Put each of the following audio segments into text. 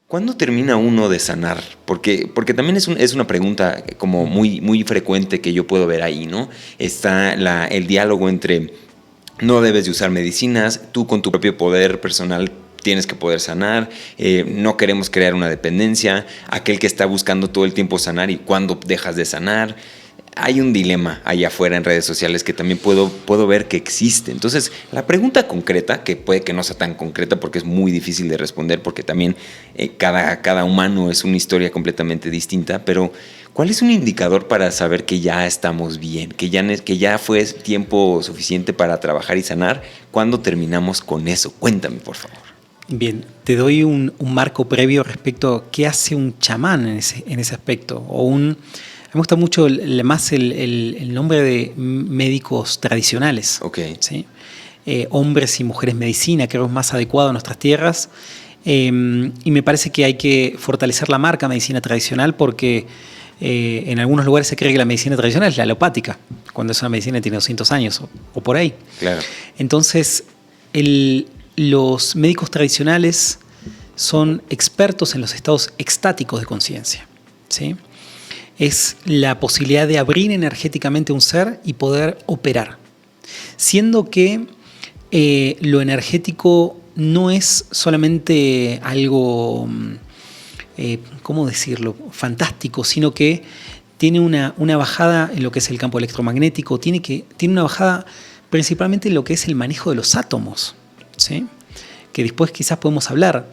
¿Cuándo termina uno de sanar? Porque también es una pregunta como muy, muy frecuente que yo puedo ver ahí, ¿no? Está el diálogo entre no debes de usar medicinas, tú con tu propio poder personal tienes que poder sanar, no queremos crear una dependencia, aquel que está buscando todo el tiempo sanar y cuándo dejas de sanar. Hay un dilema allá afuera en redes sociales que también puedo ver que existe. Entonces, la pregunta concreta, que puede que no sea tan concreta porque es muy difícil de responder, porque también cada humano es una historia completamente distinta, pero ¿cuál es un indicador para saber que ya estamos bien, que ya fue tiempo suficiente para trabajar y sanar? ¿Cuándo terminamos con eso? Cuéntame, por favor. Bien, te doy un marco previo respecto a qué hace un chamán en ese aspecto, me gusta mucho el nombre de médicos tradicionales. Okay. ¿Sí? Hombres y mujeres medicina, creo que es más adecuado a nuestras tierras. Y me parece que hay que fortalecer la marca medicina tradicional porque en algunos lugares se cree que la medicina tradicional es la alopática, cuando es una medicina que tiene 200 años o por ahí. Claro. Entonces, los médicos tradicionales son expertos en los estados extáticos de conciencia. ¿Sí? Es la posibilidad de abrir energéticamente un ser y poder operar. Siendo que lo energético no es solamente algo, ¿cómo decirlo?, fantástico, sino que tiene una bajada en lo que es el campo electromagnético, tiene una bajada principalmente en lo que es el manejo de los átomos, ¿sí? Que después quizás podemos hablar.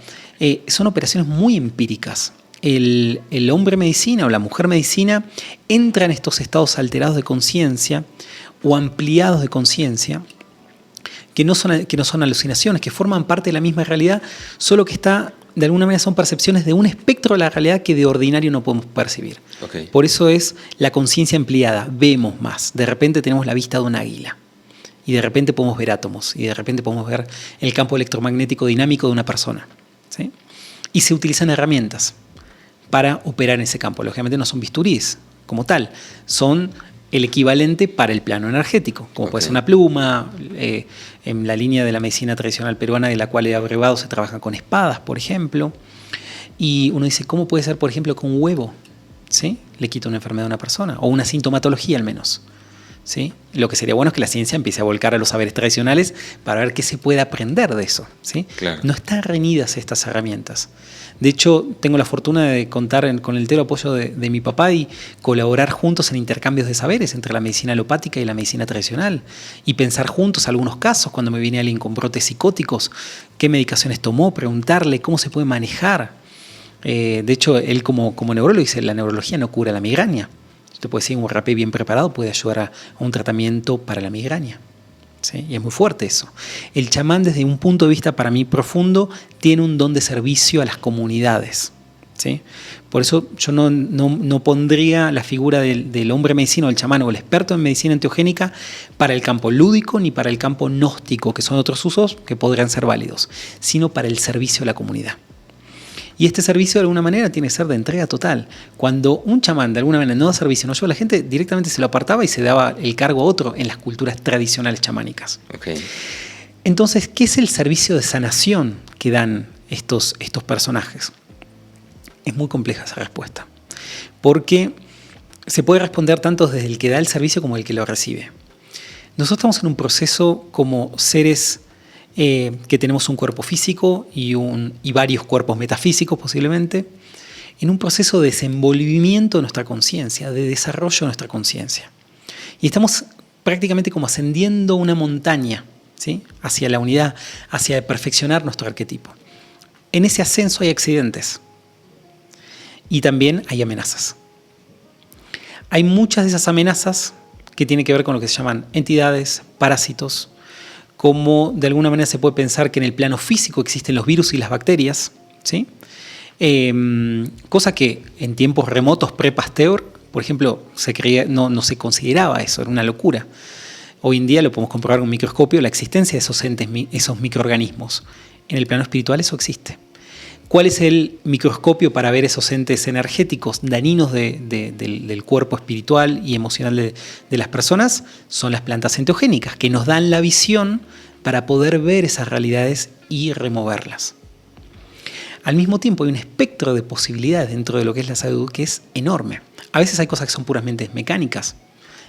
Son operaciones muy empíricas. El hombre medicina o la mujer medicina entra en estos estados alterados de conciencia o ampliados de conciencia que no son alucinaciones, que forman parte de la misma realidad, solo que de alguna manera son percepciones de un espectro de la realidad que de ordinario no podemos percibir. Okay. Por eso es la conciencia ampliada, vemos más, de repente tenemos la vista de un águila. Y de repente podemos ver átomos, y de repente podemos ver el campo electromagnético dinámico de una persona. ¿Sí? Y se utilizan herramientas para operar en ese campo. Lógicamente no son bisturíes como tal, son el equivalente para el plano energético, como puede ser una pluma, en la línea de la medicina tradicional peruana de la cual he abrevado se trabajan con espadas, por ejemplo. Y uno dice, ¿cómo puede ser, por ejemplo, con un huevo? ¿Sí? Le quita una enfermedad a una persona, o una sintomatología al menos. ¿Sí? Lo que sería bueno es que la ciencia empiece a volcar a los saberes tradicionales para ver qué se puede aprender de eso. ¿Sí? Claro. No están reñidas estas herramientas. De hecho, tengo la fortuna de contar con el entero apoyo de mi papá y colaborar juntos en intercambios de saberes entre la medicina alopática y la medicina tradicional y pensar juntos algunos casos cuando me viene alguien con brotes psicóticos, qué medicaciones tomó, preguntarle cómo se puede manejar. De hecho, él como neurólogo dice, la neurología no cura la migraña. Usted puede decir, un rapé bien preparado puede ayudar a un tratamiento para la migraña. ¿Sí? Y es muy fuerte eso. El chamán, desde un punto de vista para mí profundo, tiene un don de servicio a las comunidades. ¿Sí? Por eso yo no pondría la figura del hombre medicina o el chamán o el experto en medicina enteogénica para el campo lúdico ni para el campo gnóstico, que son otros usos que podrían ser válidos, sino para el servicio a la comunidad. Y este servicio de alguna manera tiene que ser de entrega total. Cuando un chamán de alguna manera no da servicio, no ayuda a la gente, directamente se lo apartaba y se daba el cargo a otro en las culturas tradicionales chamánicas. Okay. Entonces, ¿qué es el servicio de sanación que dan estos personajes? Es muy compleja esa respuesta, porque se puede responder tanto desde el que da el servicio como el que lo recibe. Nosotros estamos en un proceso como seres que tenemos un cuerpo físico y varios cuerpos metafísicos posiblemente, en un proceso de desenvolvimiento de nuestra conciencia, de desarrollo de nuestra conciencia. Y estamos prácticamente como ascendiendo una montaña, ¿sí? Hacia la unidad, hacia perfeccionar nuestro arquetipo. En ese ascenso hay accidentes y también hay amenazas. Hay muchas de esas amenazas que tienen que ver con lo que se llaman entidades, parásitos, como de alguna manera se puede pensar que en el plano físico existen los virus y las bacterias, ¿sí? Cosa que en tiempos remotos pre-Pasteur, por ejemplo, no se consideraba eso, era una locura. Hoy en día lo podemos comprobar con un microscopio, la existencia de esos entes, esos microorganismos. En el plano espiritual eso existe. ¿Cuál es el microscopio para ver esos entes energéticos dañinos del cuerpo espiritual y emocional de las personas? Son las plantas enteogénicas, que nos dan la visión para poder ver esas realidades y removerlas. Al mismo tiempo hay un espectro de posibilidades dentro de lo que es la salud que es enorme. A veces hay cosas que son puramente mecánicas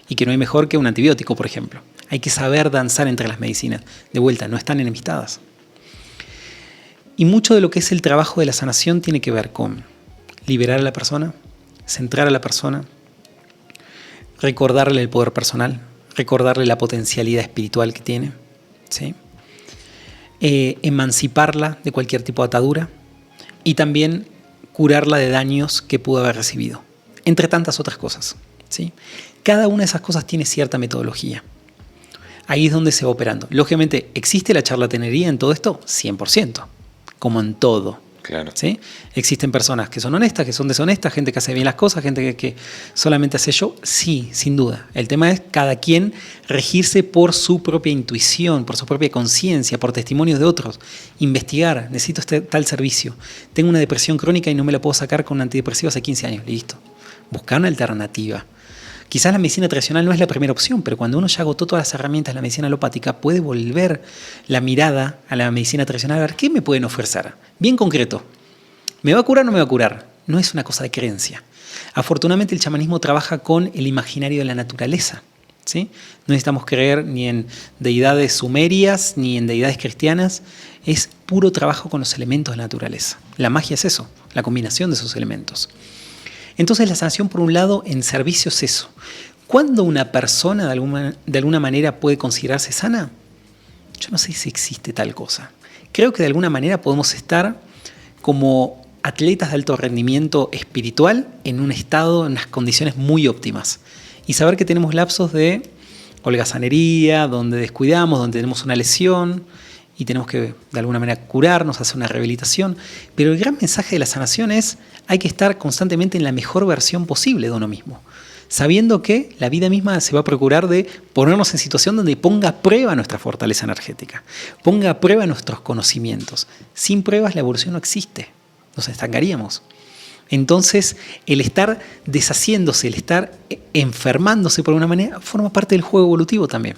y que no hay mejor que un antibiótico, por ejemplo. Hay que saber danzar entre las medicinas. De vuelta, no están enemistadas. Y mucho de lo que es el trabajo de la sanación tiene que ver con liberar a la persona, centrar a la persona, recordarle el poder personal, recordarle la potencialidad espiritual que tiene, ¿sí? Emanciparla de cualquier tipo de atadura y también curarla de daños que pudo haber recibido, entre tantas otras cosas, ¿sí? Cada una de esas cosas tiene cierta metodología. Ahí es donde se va operando. Lógicamente, ¿existe la charlatanería en todo esto? 100%, como en todo. Claro. ¿Sí? Existen personas que son honestas, que son deshonestas, gente que hace bien las cosas, gente que solamente hace show. Sí, sin duda. El tema es cada quien regirse por su propia intuición, por su propia conciencia, por testimonios de otros. Investigar, necesito tal servicio. Tengo una depresión crónica y no me la puedo sacar con un antidepresivo hace 15 años. Listo. Buscar una alternativa. Quizás la medicina tradicional no es la primera opción, pero cuando uno ya agotó todas las herramientas de la medicina alopática, puede volver la mirada a la medicina tradicional a ver qué me pueden ofrecer. Bien concreto. ¿Me va a curar o no me va a curar? No es una cosa de creencia. Afortunadamente el chamanismo trabaja con el imaginario de la naturaleza, ¿sí? No necesitamos creer ni en deidades sumerias ni en deidades cristianas. Es puro trabajo con los elementos de la naturaleza. La magia es eso, la combinación de esos elementos. Entonces la sanación, por un lado, en servicio es eso. ¿Cuándo una persona de alguna manera puede considerarse sana? Yo no sé si existe tal cosa. Creo que de alguna manera podemos estar como atletas de alto rendimiento espiritual en un estado, en unas condiciones muy óptimas. Y saber que tenemos lapsos de holgazanería, donde descuidamos, donde tenemos una lesión y tenemos que de alguna manera curarnos, hacer una rehabilitación. Pero el gran mensaje de la sanación es: hay que estar constantemente en la mejor versión posible de uno mismo, sabiendo que la vida misma se va a procurar de ponernos en situación donde ponga a prueba nuestra fortaleza energética, ponga a prueba nuestros conocimientos. Sin pruebas la evolución no existe, nos estancaríamos. Entonces el estar deshaciéndose, el estar enfermándose por alguna manera, forma parte del juego evolutivo también.